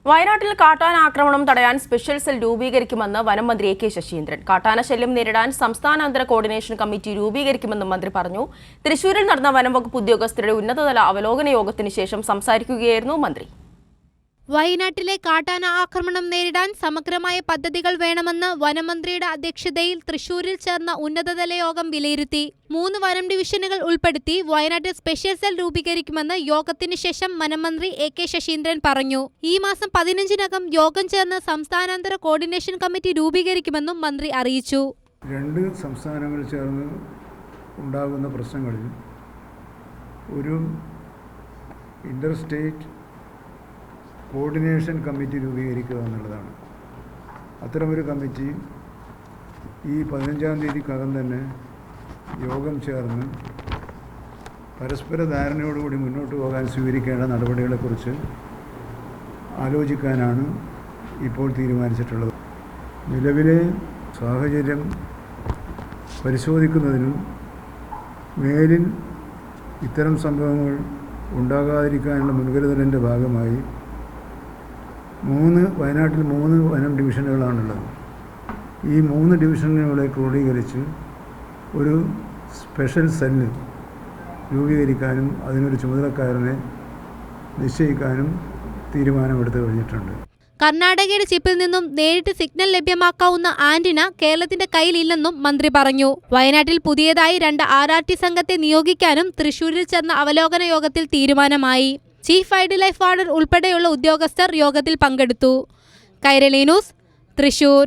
വയനാട്ടിൽ കാട്ടാന ആക്രമണം തടയാൻ സ്പെഷ്യൽ സെൽ രൂപീകരിക്കുമെന്ന് വനം മന്ത്രി എ.കെ. ശശീന്ദ്രൻ. കാട്ടാന ശല്യം നേരിടാൻ സംസ്ഥാനാന്തര കോർഡിനേഷൻ കമ്മിറ്റി രൂപീകരിക്കുമെന്നും മന്ത്രി പറഞ്ഞു. തൃശൂരിൽ നടന്ന വനം വകുപ്പ് ഉദ്യോഗസ്ഥരുടെ ഉന്നതതല അവലോകന യോഗത്തിന് ശേഷം സംസാരിക്കുകയായിരുന്നു മന്ത്രി. വയനാട്ടിലെ കാട്ടാന ആക്രമണം നേരിടാൻ സമഗ്രമായ പദ്ധതികൾ വേണമെന്ന് വനമന്ത്രിയുടെ അധ്യക്ഷതയിൽ തൃശൂരിൽ ചേർന്ന ഉന്നതതല യോഗം വിലയിരുത്തി. 3 വനം ഡിവിഷനുകൾ ഉൾപ്പെടുത്തി വയനാട്ടിൽ സ്പെഷ്യൽ സെൽ രൂപീകരിക്കുമെന്ന് യോഗത്തിന് ശേഷം വനമന്ത്രി എ.കെ. ശശീന്ദ്രൻ പറഞ്ഞു. ഈ മാസം 15-നകം യോഗം ചേർന്ന് സംസ്ഥാനാന്തര കോർഡിനേഷൻ കമ്മിറ്റി രൂപീകരിക്കുമെന്നും മന്ത്രി അറിയിച്ചു. 2 സംസ്ഥാനങ്ങൾ ചേർന്ന് ഉണ്ടാകുന്ന പ്രശ്നങ്ങളിൽ ഒരു ഇന്റർ സ്റ്റേറ്റ് കോർഡിനേഷൻ കമ്മിറ്റി രൂപീകരിക്കുക എന്നുള്ളതാണ്. അത്തരമൊരു കമ്മിറ്റി ഈ 15-ാം തീയതിക്കകം തന്നെ യോഗം ചേർന്ന് പരസ്പര ധാരണയോടുകൂടി മുന്നോട്ട് പോകാൻ സ്വീകരിക്കേണ്ട നടപടികളെക്കുറിച്ച് ആലോചിക്കാനാണ് ഇപ്പോൾ തീരുമാനിച്ചിട്ടുള്ളത്. നിലവിലെ സാഹചര്യം പരിശോധിക്കുന്നതിനും മേലിൽ ഇത്തരം സംഭവങ്ങൾ ഉണ്ടാകാതിരിക്കാനുള്ള മുൻകരുതലിൻ്റെ ഭാഗമായി വയനാട്ടിൽ 3 വനം ഡിവിഷനുകളാണുള്ളത്. ഈ 3 ഡിവിഷനുകളെ ക്രോഡീകരിച്ച് ഒരു സ്പെഷ്യൽ സെല്ല് രൂപീകരിക്കാനും അതിനൊരു ചുമതലക്കാരനെ നിശ്ചയിക്കാനും തീരുമാനമെടുത്തു കഴിഞ്ഞിട്ടുണ്ട്. കർണാടകയുടെ ചിപ്പിൽ നിന്നും നേരിട്ട് സിഗ്നൽ ലഭ്യമാക്കാവുന്ന ആന്റിന കേരളത്തിന്റെ കയ്യിലില്ലെന്നും മന്ത്രി പറഞ്ഞു. വയനാട്ടിൽ പുതിയതായി 2 RRT സംഘത്തെ നിയോഗിക്കാനും തൃശൂരിൽ ചേർന്ന അവലോകന യോഗത്തിൽ തീരുമാനമായി. ചീഫ് വൈൽഡ് ലൈഫ് വാർഡൻ ഉൾപ്പെടെയുള്ള ഉദ്യോഗസ്ഥർ യോഗത്തിൽ പങ്കെടുത്തു. കൈരളി ന്യൂസ്, തൃശൂർ.